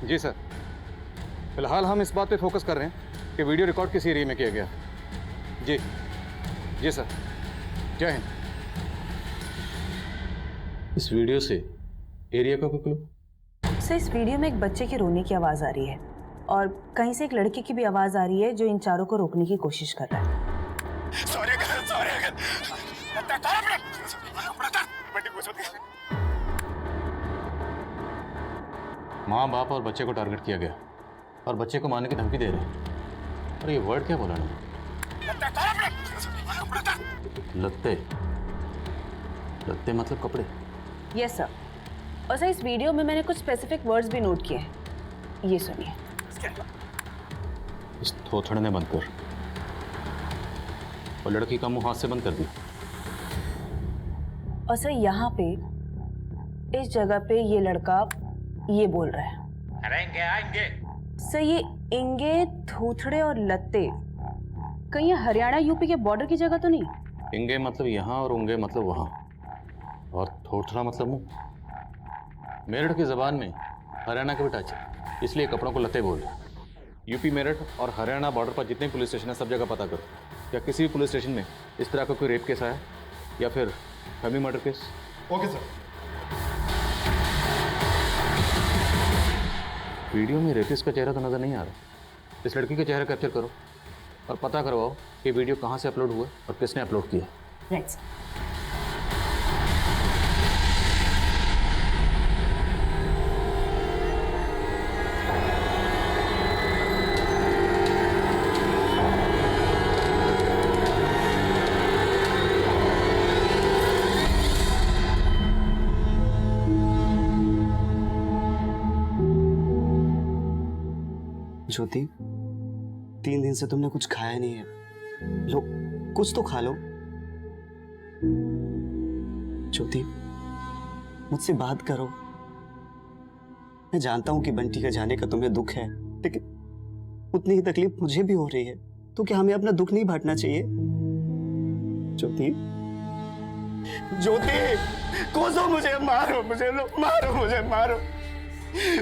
जी sir, फिलहाल हम इस बात पे फोकस कर रहे हैं कि वीडियो रिकॉर्ड किस एरिया में किया गया। जी जी सर, जय हिंद। इस वीडियो से एरिया का कोई क्लू? सर, इस वीडियो में एक बच्चे के रोने की आवाज आ रही है और कहीं से एक लड़के की भी आवाज आ रही है जो इन चारों को रोकने की कोशिश कर रहा है। माँ बाप और बच्चे को टारगेट किया गया और बच्चे को मारने की धमकी दे रहे हैं। और ये वर्ड क्या बोला ना? लत्ते। लत्ते मतलब कपड़े। Yes sir. और सर, इस वीडियो में मैंने कुछ स्पेसिफिक वर्ड्स भी नोट किए हैं, ये सुनिए। इस थोथड़ ने बंद कर और लड़की का मुंह हाथ से बंद कर दिया। और सर, यहाँ पे इस जगह पे ये लड़का ये बोल रहा है, आएंगे आएंगे। सर ये इंगे, थूथड़े और लत्ते कहीं ये हरियाणा यूपी के बॉर्डर की जगह तो नहीं? इंगे मतलब यहाँ और उंगे मतलब वहाँ और थोथड़ा मतलब मुंह। मेरठ की जबान में हरियाणा का भी टच है, इसलिए कपड़ों को लत्ते बोल रहे हैं। यूपी मेरठ और हरियाणा बॉर्डर पर जितने पुलिस स्टेशन है सब जगह पता करो, क्या किसी भी पुलिस स्टेशन में इस तरह का कोई रेप केस आया या फिर family murder case? Okay sir. Video में रेपिस्ट का चेहरा तो नजर नहीं आ रहा। इस लड़की का चेहरा कैप्चर करो और पता करवाओ कि वीडियो कहाँ से अपलोड हुआ और किसने अपलोड किया। Right sir. ज्योति, 3 दिन से तुमने कुछ खाया नहीं है। लो, कुछ तो खा लो। ज्योति, मुझसे बात करो। मैं जानता हूं कि बंटी का जाने का तुम्हें दुख है, लेकिन उतनी ही तकलीफ मुझे भी हो रही है। तो क्या हमें अपना दुख नहीं बांटना चाहिए? ज्योति, ज्योति, कोसो मुझे, मारो मुझे, मारो मुझे, मारो।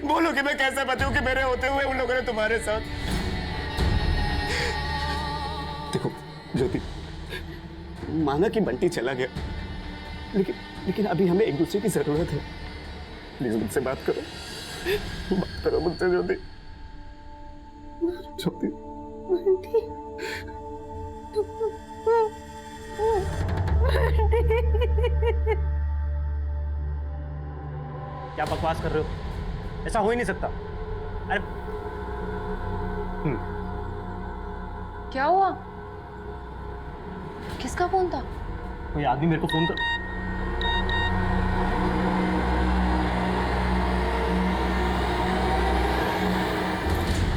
बोलो कि मैं कैसे बचूं कि मेरे होते हुए उन लोगों ने तुम्हारे साथ। देखो ज्योति, माना कि बंटी चला गया, लेकिन अभी हमें एक दूसरे की जरूरत है। प्लीज मुझसे बात करो मुझसे ज्योति। ज्योति, क्या बकवास कर रहे हो? ऐसा हो ही नहीं सकता। अरे क्या हुआ? किसका फोन था? कोई आदमी मेरे को फोन कर।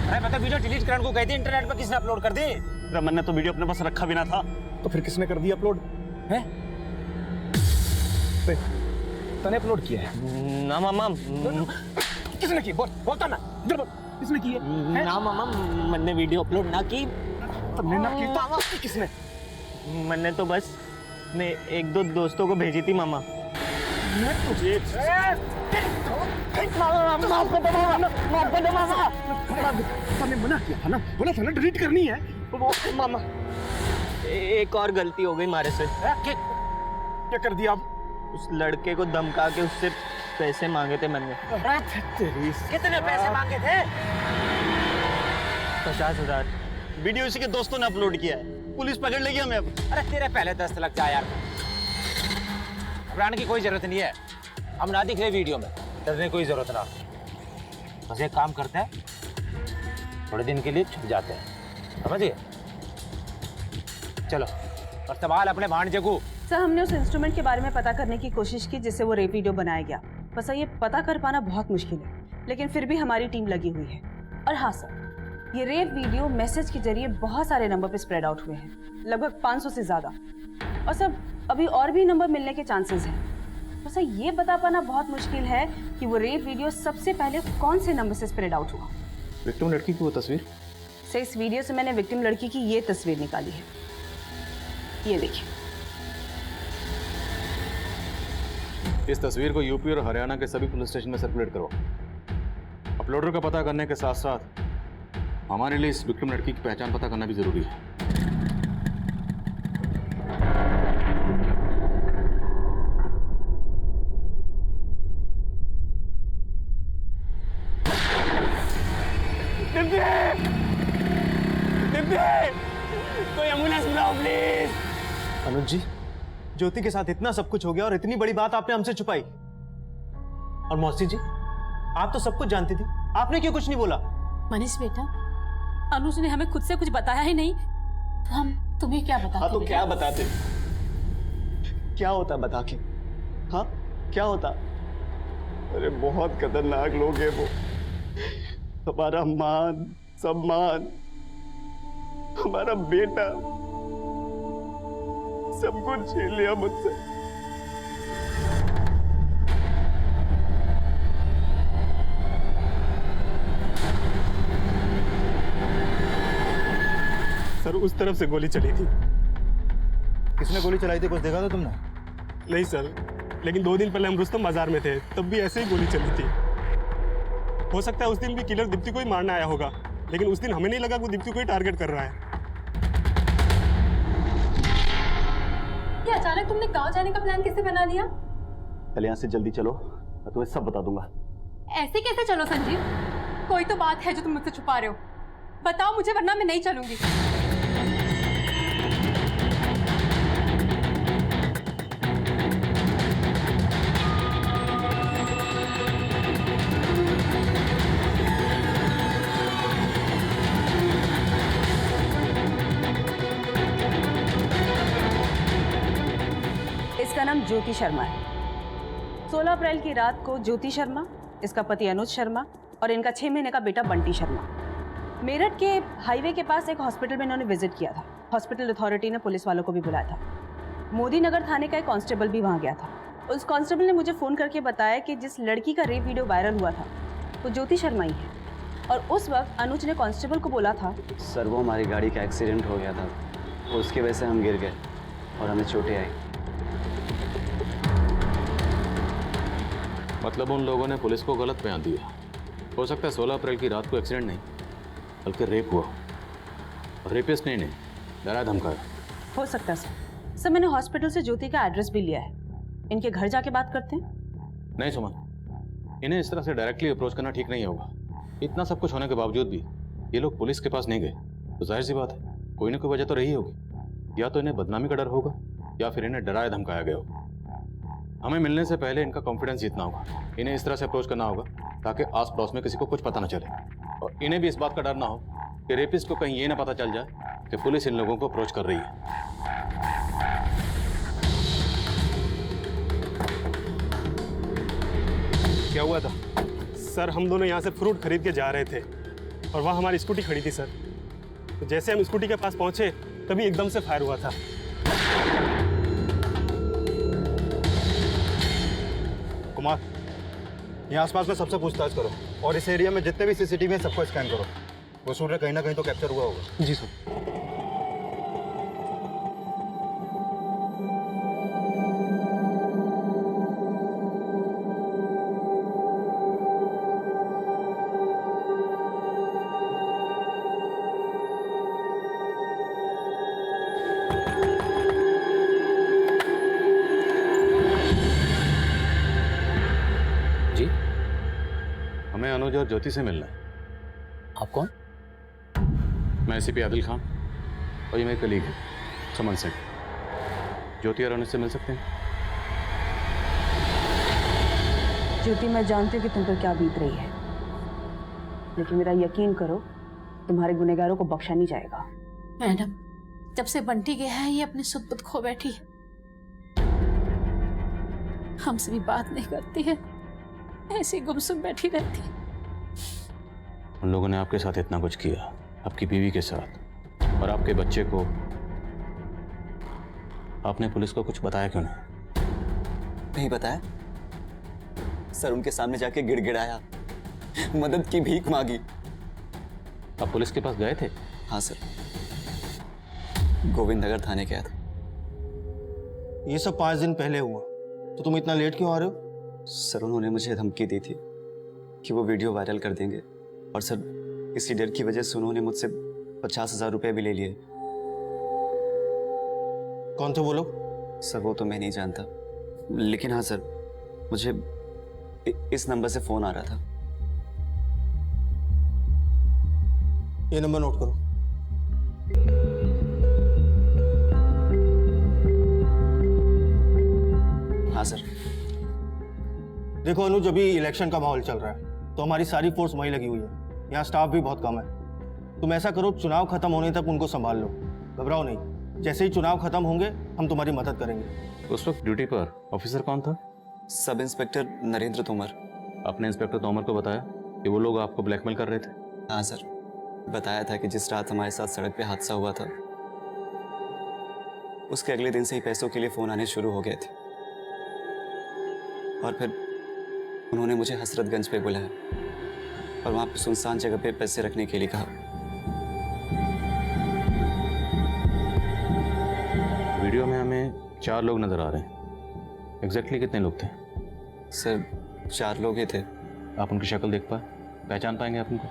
अरे मैं तो वीडियो डिलीट करने को कहती, इंटरनेट पर किसने अपलोड कर दी? रमन ने तो वीडियो अपने पास रखा भी ना था। तो फिर किसने कर दिया अपलोड? है? तने अपलोड किया है? ना मामा। किसने की? बोलता ना, इधर बोल। किसने की है? ना मामा, मैंने वीडियो अपलोड ना की। तुमने ना की तो किसने? मैंने तो बस मैं 1-2 दोस्तों को भेजी थी मामा। मैं तुझे तने मना किया था ना, बोला था ना डिलीट करनी है। वो मामा, एक और गलती हो गई हमारे से। क्या कर दिया अब? उस लड़के को धमका के उससे पैसे मांगे थे मैंने। कितने पैसे मांगे थे? 50,000। वीडियो इसी के दोस्तों ने अपलोड किया है, पुलिस पकड़ लेगी हमें अब। अरे तेरे पहले 10 लग जा यार, घबराने की कोई जरूरत नहीं है। हम ना दिख रहे वीडियो में, डरने की कोई जरूरत ना। बस एक काम करते हैं, थोड़े दिन के लिए छुप जाते हैं, समझिए? चलो, और सवाल अपने भांजे को। सर, हमने उस इंस्ट्रूमेंट के बारे में पता करने की कोशिश की जिससे वो रेप वीडियो बनाया गया। बस सर, ये पता कर पाना बहुत मुश्किल है, लेकिन फिर भी हमारी टीम लगी हुई है। और हाँ सर, ये रेप वीडियो मैसेज के जरिए बहुत सारे नंबर पे स्प्रेड आउट हुए हैं, लगभग 500 से ज्यादा। और सर, अभी और भी नंबर मिलने के चांसेस हैं। तो सर, ये बता पाना बहुत मुश्किल है कि वो रेप वीडियो सबसे पहले कौन से नंबर से स्प्रेड आउट हुआ। विक्टिम लड़की की वो तस्वीर? सर, इस वीडियो से मैंने विक्टिम लड़की की ये तस्वीर निकाली है, ये देखिए। इस तस्वीर को यूपी और हरियाणा के सभी पुलिस स्टेशन में सर्कुलेट करो। अपलोडर का पता करने के साथ साथ हमारे लिए इस विक्टिम लड़की की पहचान पता करना भी जरूरी है। कोई एम्बुलेंस बुलाओ प्लीज। अनुज जी, ज्योति के साथ इतना सब कुछ हो गया और इतनी बड़ी बात आपने हमसे छुपाई। और मौसी जी, आप तो सब कुछ जानती थी, आपने क्यों कुछ नहीं बोला? मनीष बेटा, अनुज ने हमें खुद से कुछ बताया ही नहीं, तो हम तुम्हें क्या बताते? हाँ तो बेटा? क्या बताते? क्या होता बता के? हाँ क्या होता? अरे बहुत खतरनाक लोग हैं वो। हमारा मान सम्मान, हमारा बेटा, सब कुछ छीन लिया मुझसे। सर उस तरफ से गोली चली थी। किसने गोली चलाई थी, कुछ देखा था तुमने? नहीं सर, लेकिन 2 दिन पहले हम रुस्तम बाजार में थे, तब भी ऐसे ही गोली चली थी। हो सकता है उस दिन भी किलर दीप्ति को ही मारने आया होगा, लेकिन उस दिन हमें नहीं लगा वो दीप्ति को ही टारगेट कर रहा है। ये अचानक तुमने गांव जाने का प्लान कैसे बना लिया? चल यहाँ से जल्दी चलो, मैं तुम्हें सब बता दूंगा। ऐसे कैसे चलो संजीव? कोई तो बात है जो तुम मुझसे छुपा रहे हो। बताओ मुझे, वरना मैं नहीं चलूंगी। इसका नाम ज्योति शर्मा है। 16 अप्रैल की रात को ज्योति शर्मा, इसका पति अनुज शर्मा और इनका 6 महीने का बेटा बंटी शर्मा मेरठ के हाईवे के पास एक हॉस्पिटल में इन्होंने विजिट किया था। हॉस्पिटल अथॉरिटी ने पुलिस वालों को भी बुलाया था। मोदी नगर थाने का एक कांस्टेबल भी वहां गया था। उस कांस्टेबल ने मुझे फ़ोन करके बताया कि जिस लड़की का रेप वीडियो वायरल हुआ था वो ज्योति शर्मा ही है। और उस वक्त अनुज ने कांस्टेबल को बोला था, सर वो हमारी गाड़ी का एक्सीडेंट हो गया था, उसकी वजह से हम गिर गए और हमें चोटें आई। मतलब उन लोगों ने पुलिस को गलत बयान दिया। हो सकता है 16 अप्रैल की रात को एक्सीडेंट नहीं बल्कि रेप हुआ और रेपिस्ट ने इन्हें डरा धमकाया। हो सकता है सर, मैंने हॉस्पिटल से ज्योति का एड्रेस भी लिया है। इनके घर जाके बात करते हैं। नहीं सुमन, इन्हें इस तरह से डायरेक्टली अप्रोच करना ठीक नहीं होगा। इतना सब कुछ होने के बावजूद भी ये लोग पुलिस के पास नहीं गए, तो जाहिर सी बात है कोई ना कोई वजह तो रही होगी। या तो इन्हें बदनामी का डर होगा या फिर इन्हें डराया धमकाया गया होगा। हमें मिलने से पहले इनका कॉन्फिडेंस जीतना होगा। इन्हें इस तरह से अप्रोच करना होगा ताकि आस पड़ोस में किसी को कुछ पता ना चले, और इन्हें भी इस बात का डर ना हो कि रेपिस्ट को कहीं ये ना पता चल जाए कि पुलिस इन लोगों को अप्रोच कर रही है। क्या हुआ था? सर हम दोनों यहाँ से फ्रूट खरीद के जा रहे थे और वहाँ हमारी स्कूटी खड़ी थी सर। तो जैसे हम स्कूटी के पास पहुँचे तभी एकदम से फायर हुआ था। कुमार, यहाँ आसपास में सबसे पूछताछ करो और इस एरिया में जितने भी सीसीटीवी हैं सबको स्कैन करो। वो सूर्य कहीं ना कहीं तो कैप्चर हुआ होगा। जी सर। जी, हमें अनुज और ज्योति से मिलना है। आप कौन? मैं एसीपी आदिल खान और ये मेरे कलीग हैं सुमन सिंह। ज्योति और अनुज से मिल सकते हैं? ज्योति, मैं जानती हूँ कि तुम पर क्या बीत रही है, लेकिन मेरा यकीन करो तुम्हारे गुनहगारों को बख्शा नहीं जाएगा। मैडम, जब से बंटी गया है ये अपनी सुध बुध खो बैठी है, हमसे भी बात नहीं करती है, ऐसी गुमसुम बैठी रहती है। उन लोगों ने आपके साथ इतना कुछ किया, आपकी बीवी के साथ और आपके बच्चे को, आपने पुलिस को कुछ बताया क्यों नहीं? नहीं बताया सर, उनके सामने जाके गिड़गिड़ाया, मदद की भीख मांगी। आप पुलिस के पास गए थे? हाँ सर, गोविंद नगर थाने गया था। ये सब 5 दिन पहले हुआ, तो तुम इतना लेट क्यों आ रहे हो? सर उन्होंने मुझे धमकी दी थी कि वो वीडियो वायरल कर देंगे, और सर इसी डर की वजह से उन्होंने मुझसे 50,000 रुपये भी ले लिए। कौन थे वो लोग? सर वो तो मैं नहीं जानता, लेकिन हाँ सर, मुझे इस नंबर से फोन आ रहा था। ये नंबर नोट करो। हाँ सर। देखो अनुज, अभी इलेक्शन का माहौल चल रहा है तो हमारी सारी फोर्स वहीं लगी हुई है। यहाँ स्टाफ भी बहुत कम है। तुम ऐसा करो, चुनाव खत्म होने तक उनको संभाल लो, घबराओ नहीं। जैसे ही चुनाव खत्म होंगे हम तुम्हारी मदद करेंगे। उस वक्त ड्यूटी पर ऑफिसर कौन था? Sub inspector Narendra Tomar. आपने इंस्पेक्टर तोमर को बताया कि वो लोग आपको ब्लैकमेल कर रहे थे? हाँ सर, बताया था कि जिस रात हमारे साथ सड़क पे हादसा हुआ था, उसके अगले दिन से ही पैसों के लिए फ़ोन आने शुरू हो गए थे। और फिर उन्होंने मुझे हसरतगंज पे बुलाया और वहाँ पे सुनसान जगह पे पैसे रखने के लिए कहा। वीडियो में हमें 4 लोग नजर आ रहे हैं। एग्जैक्टली कितने लोग थे? सर 4 लोग ही थे। आप उनकी शक्ल देख पाए, पहचान पाएंगे आप उनको?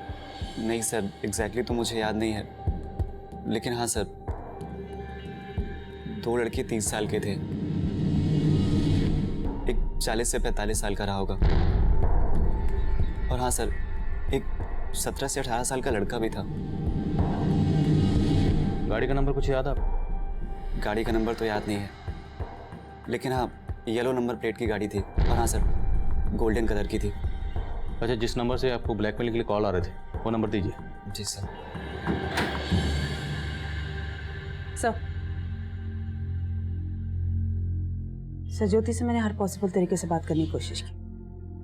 नहीं सर, एग्जैक्टली तो मुझे याद नहीं है, लेकिन हाँ सर, 2 लड़के 30 साल के थे, एक 40 से 45 साल का रहा होगा, और हाँ सर, एक 17 से 18 साल का लड़का भी था। गाड़ी का नंबर कुछ याद है आपको? गाड़ी का नंबर तो याद नहीं है, लेकिन हाँ येलो नंबर प्लेट की गाड़ी थी, और हाँ सर गोल्डन कलर की थी। अच्छा, जिस नंबर से आपको ब्लैकमेल के लिए कॉल आ रहे थे वो नंबर दीजिए। जी सर। सर ज्योति से मैंने हर पॉसिबल तरीके से बात करने की कोशिश की,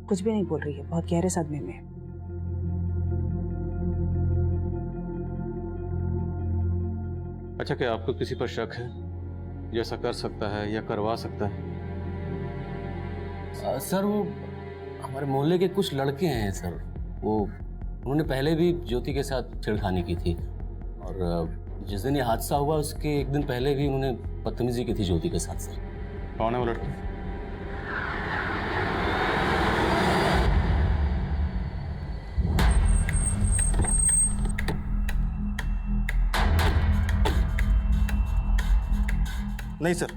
कुछ भी नहीं बोल रही है, बहुत गहरे सदमे में है। अच्छा, क्या आपको किसी पर शक है जो ऐसा कर सकता है या करवा सकता है? सर वो हमारे मोहल्ले के कुछ लड़के हैं सर, वो उन्होंने पहले भी ज्योति के साथ छेड़खानी की थी, और जिस दिन ये हादसा हुआ उसके एक दिन पहले भी उन्होंने बदतमीजी की थी ज्योति के साथ। सर कौन है वो लड़के? नहीं सर,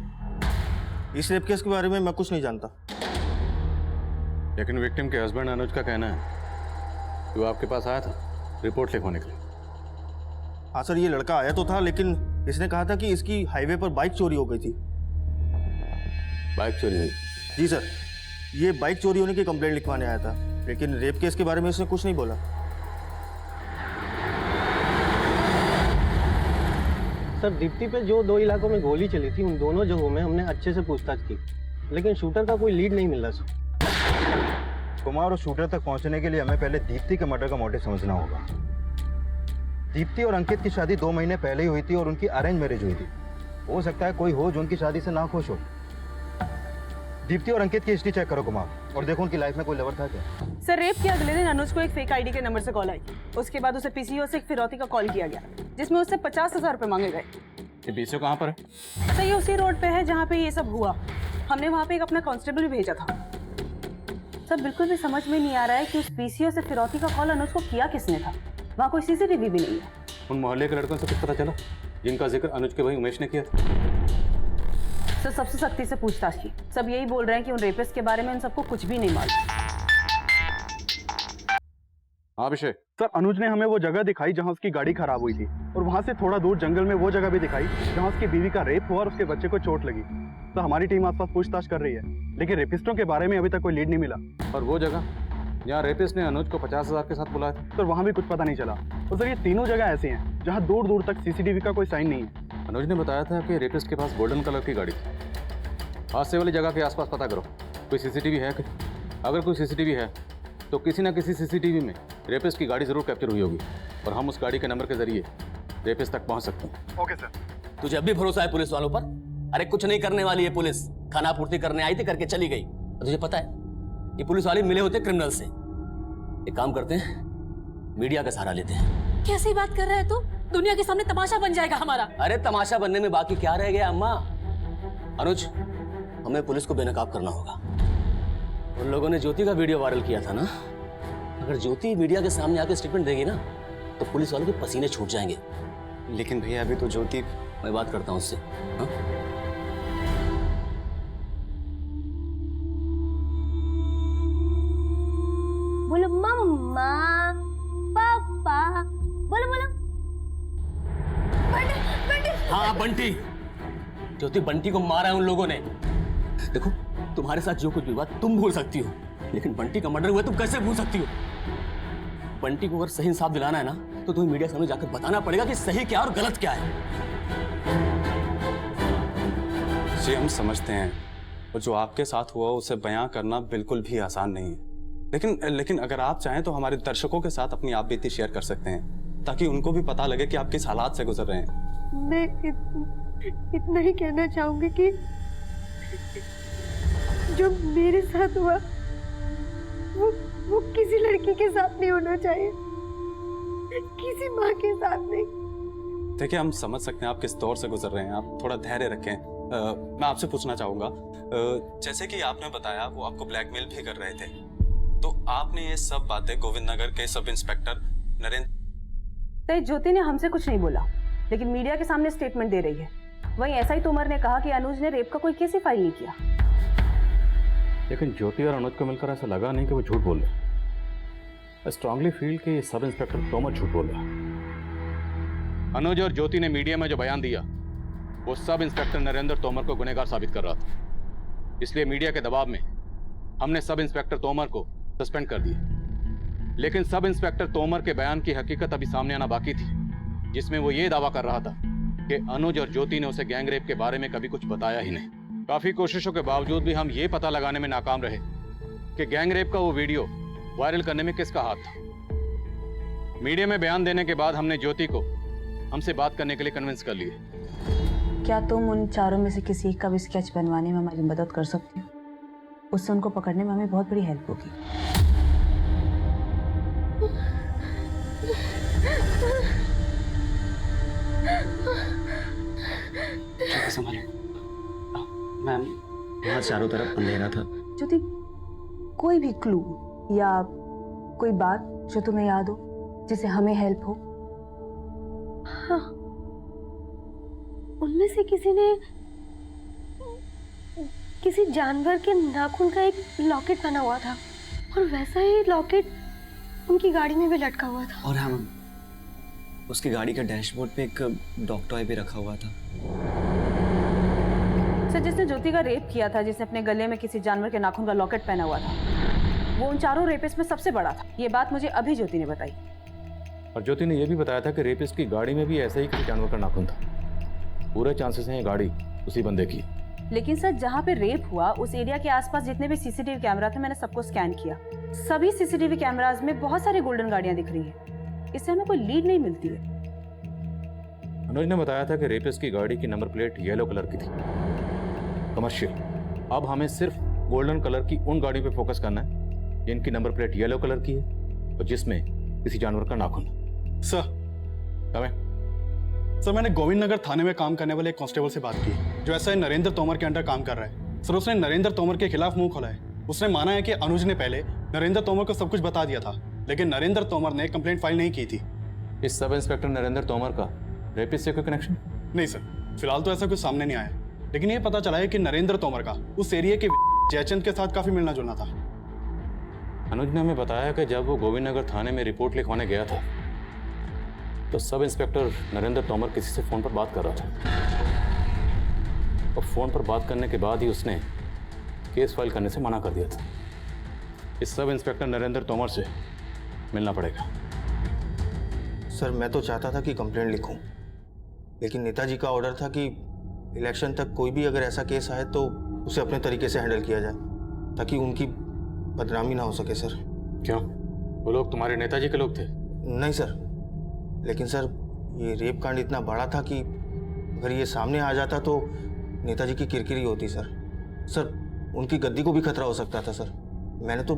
इस रेप केस के बारे में मैं कुछ नहीं जानता। लेकिन विक्टिम के हस्बैंड अनुज का कहना है कि वो आपके पास आया था रिपोर्ट लिखवाने के लिए। हाँ सर, ये लड़का आया तो था, लेकिन इसने कहा था कि इसकी हाईवे पर बाइक चोरी हो गई थी। बाइक चोरी हुई? जी सर, ये बाइक चोरी होने की कंप्लेंट लिखवाने आया था, लेकिन रेप केस के बारे में इसने कुछ नहीं बोला। सर दीप्ति पे जो 2 इलाकों में गोली चली थी, उन दोनों जगहों में हमने अच्छे से पूछताछ की, लेकिन शूटर का कोई लीड नहीं मिल रहा सर। कुमार, और शूटर तक पहुंचने के लिए हमें पहले दीप्ति के मर्डर का मोटिव समझना होगा। दीप्ति और अंकित की शादी 2 महीने पहले ही हुई थी और उनकी अरेंज मैरिज हुई थी। हो सकता है कोई हो जो उनकी शादी से ना खुश हो। दीप्ति और अंकित की हिस्ट्री चेक करो कुमार, और देखो उनकी लाइफ में कोई लवर था क्या। सर रेप के अगले दिन अनुज को एक फेक आईडी के नंबर से कॉल आई, उसके बाद उसे पीसीओ से एक फिरौती का कॉल किया गया जिसमें उससे 50,000 रुपए मांगे गए। ये पीसीओ कहाँ पर है? सर ये उसी रोड पे है जहाँ पे ये सब हुआ। हमने वहाँ पे एक अपना कांस्टेबल भी भेजा था। सर बिल्कुल भी समझ में नहीं आ रहा है कि उस पीसीओ से फिरौती का कॉल अनुज को किया किसने था। वहाँ कोई सीसीटीवी भी नहीं है। उन मोहल्ले के लड़कों से कुछ पता चला जिनका जिक्र अनुज के भाई उमेश ने किया था? सर सबसे सख्ती से पूछताछ की, सब यही बोल रहे हैं कि उन रेपिस्ट के बारे में इन सबको कुछ भी नहीं मालूम। हाँ अभिषेक। सर अनुज ने हमें वो जगह दिखाई जहां उसकी गाड़ी खराब हुई थी, और वहां से थोड़ा दूर जंगल में वो जगह भी दिखाई जहां उसकी बीवी का रेप हुआ और उसके बच्चे को चोट लगी। तो हमारी टीम आसपास पूछताछ कर रही है, लेकिन रेपिस्टों के बारे में अभी तक कोई लीड नहीं मिला। और वो जगह जहाँ रेपिस्ट ने अनुज को 50,000 के साथ बुलाया था? सर वहां भी कुछ पता नहीं चला। और सर ये तीनों जगह ऐसी हैं जहां दूर दूर तक सीसीटीवी का कोई साइन नहीं है। अनुज ने बताया था कि रेपिस्ट के पास गोल्डन कलर की गाड़ी थी। हादसे वाली जगह के आसपास पता करो, कोई सीसीटीवी है? अगर कोई सीसीटीवी है तो किसी ना किसी सीसीटीवी में रेपिस्ट की गाड़ी जरूर कैप्चर हुई होगी, और हम उस गाड़ी के नंबर के जरिए रेपिस्ट तक पहुंच सकते हैं। Okay sir. तुझे अब भी भरोसा है पुलिस वालों पर? अरे कुछ नहीं करने वाली है पुलिस, खाना पूर्ति करने आई थी, करके चली गई। और तुझे पता है ये पुलिस वाले मिले होते क्रिमिनल से। एक काम करते हैं, मीडिया का सहारा लेते हैं। कैसी बात कर रहे हैं तू? दुनिया के सामने तमाशा बन जाएगा हमारा। अरे तमाशा बनने में बाकी क्या रह गया अम्मा? अनुज, हमें पुलिस को बेनकाब करना होगा। उन लोगों ने ज्योति का वीडियो वायरल किया था ना, अगर ज्योति मीडिया के सामने आके स्टेटमेंट देगी ना तो पुलिस वालों के पसीने छूट जाएंगे। लेकिन भैया अभी तो ज्योति। मैं बात करता हूँ उससे। हाँ? बोलो मम्मा पापा, बोलो बोलो। हाँ बंटी, ज्योति बंटी को मारा है उन लोगों ने। देखो तुम्हारे साथ जो कुछ भी हुआ तुम भूल सकती हो, लेकिन बंटी का मर्डर हुआ तुम कैसे भूल सकती हो? बंटी को अगर सही इंसाफ दिलाना है ना तो तुम्हें मीडिया सामने जाकर बताना पड़ेगा कि सही क्या और गलत क्या है। जी हम समझते हैं, और जो आपके साथ हुआ उसे बयां करना बिल्कुल भी आसान नहीं है, लेकिन अगर आप चाहें तो हमारे दर्शकों के साथ अपनी आप बीती शेयर कर सकते हैं ताकि उनको भी पता लगे कि आप किस हालात से गुजर रहे हैं। मैं इतना ही कहना चाहूंगी कि जो मेरे साथ हुआ वो किसी लड़की के साथ नहीं होना चाहिए, किसी माँ के साथ नहीं। देखिए हम समझ सकते हैं आप किस दौर से गुजर रहे हैं, आप थोड़ा धैर्य रखें। मैं आपसे पूछना चाहूंगा, जैसे कि आपने बताया वो आपको ब्लैकमेल भी कर रहे थे, तो आपने ये सब बातें गोविंद नगर के सब इंस्पेक्टर नरेंद्र। ज्योति ने हमसे कुछ नहीं बोला, लेकिन मीडिया के सामने स्टेटमेंट दे रही है। वहीं एसआई तोमर ने कहा कि अनुज ने रेप का कोई केस ही फाइल नहीं किया। लेकिन ज्योति और अनुज को मिलकर ऐसा लगा नहीं कि वो झूठ बोल रहे। आई स्ट्रांगली फील कि सब इंस्पेक्टर तोमर झूठ बोल रहा है। अनुज और ज्योति ने मीडिया में जो बयान दिया वो सब इंस्पेक्टर नरेंद्र तोमर को गुनहगार साबित कर रहा था। इसलिए मीडिया के दबाव में हमने सब इंस्पेक्टर तोमर को सस्पेंड कर दिया। लेकिन सब इंस्पेक्टर तोमर के बयान की हकीकत अभी सामने आना बाकी थी, जिसमें वो ये दावा कर रहा था कि अनुज और ज्योति ने उसे गैंग रेप के बारे में कभी कुछ बताया ही नहीं। काफी कोशिशों के बावजूद भी हम ये पता लगाने में नाकाम रहे कि गैंग रेप का वो वीडियो वायरल करने में किसका हाथ था। मीडिया में बयान देने के बाद हमने ज्योति को हमसे बात करने के लिए कन्विंस कर लिए। क्या तुम उन चारों में से किसी एक का भी स्केच बनवाने में हमारी मदद कर सकती हो? उससे उनको पकड़ने में हमें बहुत बड़ी हेल्प होगी। संभालो मैम, यहाँ चारों तरफ अंधेरा था। ज्योति, कोई भी क्लू या कोई बात जो तुम्हें याद हो जिससे हमें हेल्प हो? हाँ, उनमें से किसी ने किसी जानवर के नाखून का एक लॉकेट पहना हुआ था और वैसा ही लॉकेट उनकी गाड़ी में भी लटका हुआ था। और हम उसकी गाड़ी के डैशबोर्ड पे एक डॉग टॉय भी रखा हुआ था। सर, जिसने ज्योति का रेप किया था, जिसने अपने गले में किसी जानवर के नाखून का लॉकेट पहना हुआ था, वो उन चारों रेपिस्ट में सबसे बड़ा था। ये बात मुझे अभी ज्योति ने बताई। और ज्योति ने यह भी बताया था कि रेपिस्ट की गाड़ी में भी ऐसा ही किसी जानवर का नाखून था। पूरे चांसेस हैं ये गाड़ी उसी बंदे की। लेकिन सर, जहाँ पे रेप हुआ उस एरिया के आसपास जितने भी सीसीटीवी कैमरा थे, मैंने सबको स्कैन किया। सभी सीसीटीवी कैमराज में बहुत सारी गोल्डन गाड़ियां दिख रही हैं। इससे हमें कोई लीड नहीं मिलती है। अनुज ने बताया था कि रेपिस्ट की गाड़ी की नंबर प्लेट येलो कलर की थी, कमर्शियल। अब हमें सिर्फ गोल्डन कलर की उन गाड़ियों पे फोकस करना है जिनकी नंबर प्लेट येलो कलर की है और जिसमें किसी जानवर का नाखून। सर कमें। सर, मैंने गोविंद नगर थाने में काम करने वाले एक कांस्टेबल से बात की जो एसआई नरेंद्र तोमर के अंडर काम कर रहा है। सर, उसने नरेंद्र तोमर के खिलाफ मुंह खोला है। उसने माना है कि अनुज ने पहले नरेंद्र तोमर को सब कुछ बता दिया था, लेकिन नरेंद्र तोमर ने कंप्लेंट फाइल नहीं की थी। इस सब इंस्पेक्टर नरेंद्र तोमर का रेपिस्ट से कोई कनेक्शन? नहीं सर, फिलहाल तो ऐसा कुछ सामने नहीं आया, लेकिन ये पता चला है कि नरेंद्र तोमर का उस एरिया के जयचंद के साथ काफी मिलना जुलना था। अनुज ने हमें बताया कि जब वो गोविंद नगर थाने में रिपोर्ट लिखवाने गया था तो सब इंस्पेक्टर नरेंद्र तोमर किसी से फोन पर बात कर रहा था, और फोन पर बात करने के बाद ही उसने केस फाइल करने से मना कर दिया था। इस सब इंस्पेक्टर नरेंद्र तोमर से मिलना पड़ेगा। सर, मैं तो चाहता था कि कंप्लेंट लिखूं, लेकिन नेताजी का ऑर्डर था कि इलेक्शन तक कोई भी अगर ऐसा केस आए तो उसे अपने तरीके से हैंडल किया जाए ताकि उनकी बदनामी ना हो सके। सर, क्यों? वो लोग तुम्हारे नेताजी के लोग थे? नहीं सर, लेकिन सर ये रेप कांड इतना बड़ा था कि अगर ये सामने आ जाता तो नेताजी की किरकिरी होती। सर, उनकी गद्दी को भी खतरा हो सकता था। सर, मैंने तो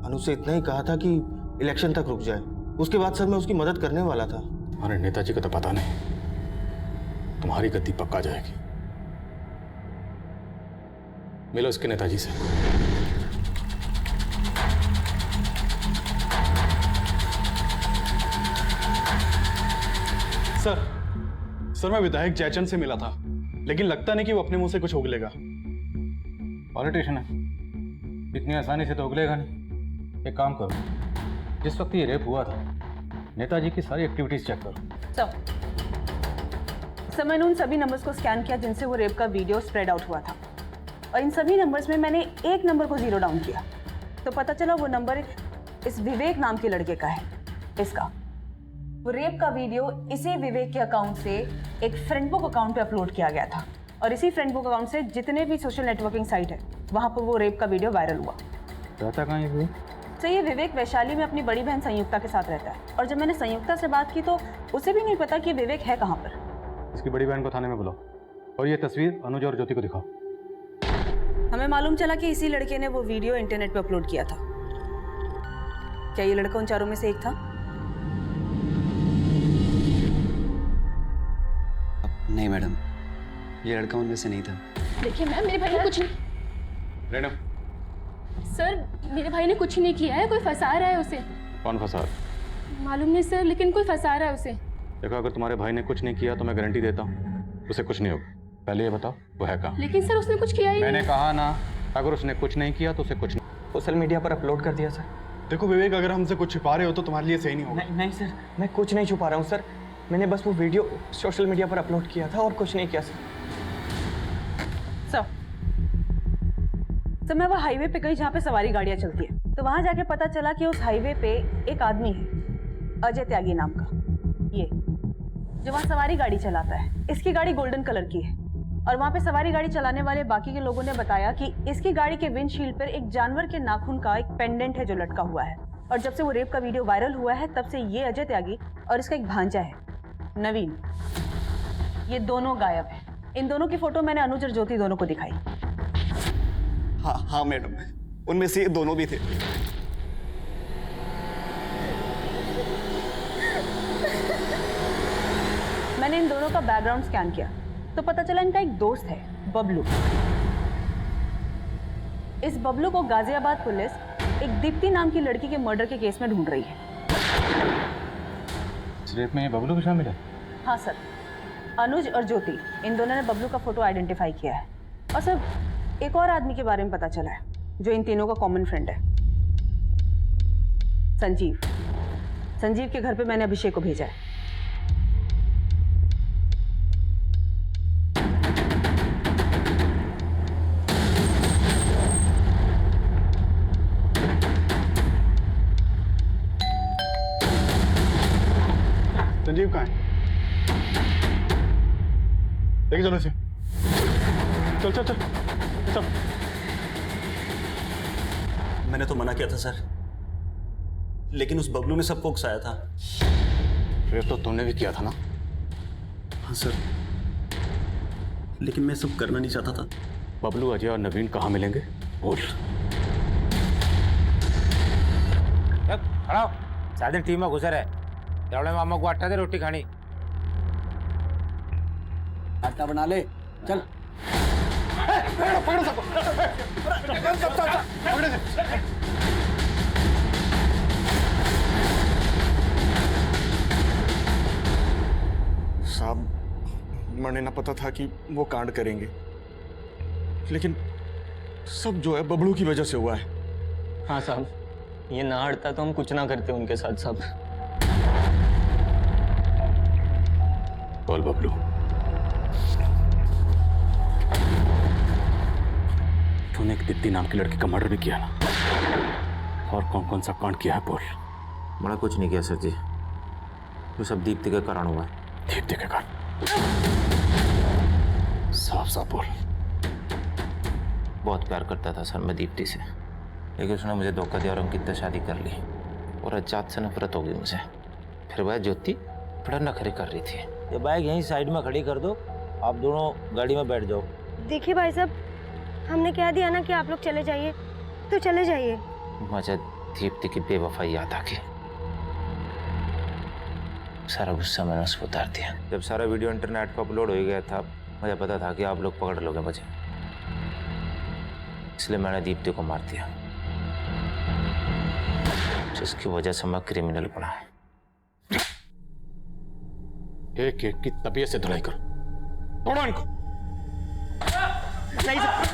अनुज से इतना ही कहा था कि इलेक्शन तक रुक जाए। उसके बाद सर मैं उसकी मदद करने वाला था। तुम्हारे नेताजी का तो पता नहीं, तुम्हारी गद्दी पक्का जाएगी। मिलो इसके नेताजी से। सर मैं विधायक जयचंद से मिला था, लेकिन लगता नहीं कि वो अपने मुंह से कुछ उगलेगा। पॉलिटिशियन है, इतनी आसानी से तो उगलेगा नहीं। एक काम करो, जिस वक्त ये रेप हुआ था नेताजी की सारी एक्टिविटीज चेक करो। सर मैंने उन सभी नंबर्स को स्कैन किया जिनसे वो रेप का वीडियो स्प्रेड आउट हुआ था, और इन सभी नंबर्स में मैंने एक नंबर को जीरो डाउन किया, तो पता चला वो नंबर इस विवेक नाम के लड़के का है। इसका वो रेप का वीडियो इसी विवेक के अकाउंट से एक फ्रेंडबुक अकाउंट पे अपलोड किया गया था, और इसी फ्रेंडबुक अकाउंट से जितने भी सोशल नेटवर्किंग साइट है वहाँ पर वो रेप का वीडियो वायरल हुआ। रहता कहाँ है? तो ये विवेक वैशाली में अपनी बड़ी बहन संयुक्ता के साथ रहता है, और जब मैंने संयुक्ता से बात की तो उसे भी नहीं पता कि विवेक है कहाँ पर। इसकी बड़ी बहन को थाने में बुलाओ, और ये तस्वीर अनुज और ज्योति को दिखाओ। हमें मालूम चला कि इसी लड़के ने वो वीडियो इंटरनेट पे अपलोड किया था। क्या ये लड़का उन चारों में से एक था? नहीं मैडम, ये लड़का उनमें से नहीं था। देखिए मैम, मेरे भाई ने कुछ नहीं। रेणु, सर मेरे भाई ने कुछ नहीं किया है, कोई फंसा रहा है उसे। कौन फंसा रहा है? मालूम नहीं सर, लेकिन कोई फंसा रहा है उसे। देखो, अगर तुम्हारे भाई ने कुछ नहीं किया तो मैं गारंटी देता हूँ उसे कुछ नहीं होगा। पहले ये बताओ वो है कहाँ? लेकिन सर उसने कुछ किया ही मैंने नहीं। कहा ना, अगर उसने कुछ नहीं किया तो उसे कुछ नहीं। सोशल मीडिया पर अपलोड कर दिया सर। देखो विवेक, अगर हमसे कुछ छिपा रहे हो तो तुम्हारे लिए सही नहीं होगा। नहीं सर, मैं कुछ नहीं छुपा रहा हूँ सर। मैंने बस वो वीडियो सोशल मीडिया पर अपलोड किया था और कुछ नहीं किया सर। मैं वो हाईवे पे गई जहाँ पे सवारी गाड़ियाँ चलती है, तो वहां जाके पता चला कि उस हाईवे पे एक आदमी है अजय त्यागी नाम का, ये जो वहाँ सवारी गाड़ी चलाता है। इसकी गाड़ी गोल्डन कलर की है, और वहाँ पे सवारी गाड़ी चलाने वाले बाकी के लोगों ने बताया कि इसकी गाड़ी के विंडशील्ड पर एक जानवर के नाखून का एक पेंडेंट है जो लटका हुआ है। और जब से वो रेप का वीडियो वायरल हुआ है तब से ये अजय त्यागी और इसका एक भांजा है नवीन, ये दोनों गायब है। इन दोनों की फोटो मैंने अनुज और ज्योति दोनों को दिखाई। हाँ मैडम, उनमें से ये दोनों भी थे। मैंने इन दोनों का बैकग्राउंड स्कैन किया तो पता चला इनका एक दोस्त है बबलू। इस बबलू को गाजियाबाद पुलिस एक दीप्ति नाम की लड़की के मर्डर के केस में ढूंढ रही है। इस रेप में ये बबलू भी शामिल है? हाँ सर, अनुज और ज्योति इन दोनों ने बबलू का फोटो आइडेंटिफाई किया है। और सर एक और आदमी के बारे में पता चला है जो इन तीनों का कॉमन फ्रेंड है, संजीव। संजीव के घर पे मैंने अभिषेक को भेजा है। संजीव कहाँ है? लेके चलो इसे। चल चल चल चल। मैंने तो मना किया था सर, लेकिन उस बबलू ने सबको उकसाया था। रेप तो तुमने भी किया था ना? हाँ सर, लेकिन मैं सब करना नहीं चाहता था। बबलू, अजय और नवीन कहाँ मिलेंगे? बोल। खड़ा हो, सारे दिन टीम में घुसे रहे। दौड़े मामा को आटा दे, रोटी खानी। आटा बना ले, चल। साहब, मैंने ना पता था कि वो कांड करेंगे, लेकिन सब जो है बबलू की वजह से हुआ है। हाँ साहब, ये ना हटता तो हम कुछ ना करते उनके साथ साहब। बोल बबलू, तूने एक दीप्ति नाम की लड़की का मर्डर भी किया ना? और कौन कौन सा कांड किया है? बोल। मैंने कुछ नहीं किया सर जी, वो सब दीप्ति के कारण हुआ है। दीप्ति के कारण? साफ साफ बोल। बहुत प्यार करता था सर मैं दीप्ति से, लेकिन उसने मुझे धोखा दिया और अंकित से शादी कर ली, और अजात से नफरत हो गई मुझे। फिर वह ज्योति बड़ा नखरे कर रही थी। ये बाइक यहीं साइड में खड़ी कर दो, आप दोनों गाड़ी में बैठ जाओ। देखिए भाई साहब, हमने कह दिया ना कि आप लोग चले जाइए, तो चले जाइए। मुझे दीप्ति की बेवफाई याद आ गई, सारा गुस्सा मैंने उस पर उतार दिया। जब सारा वीडियो इंटरनेट पर अपलोड हो गया था, मुझे पता था कि आप लोग पकड़ लोगे मुझे, इसलिए मैंने दीप्ति को मार दिया, जिसकी वजह से मैं क्रिमिनल बना। एक एक की तबीयत से धुलाई करो, तोड़ो इनको। नहीं सर।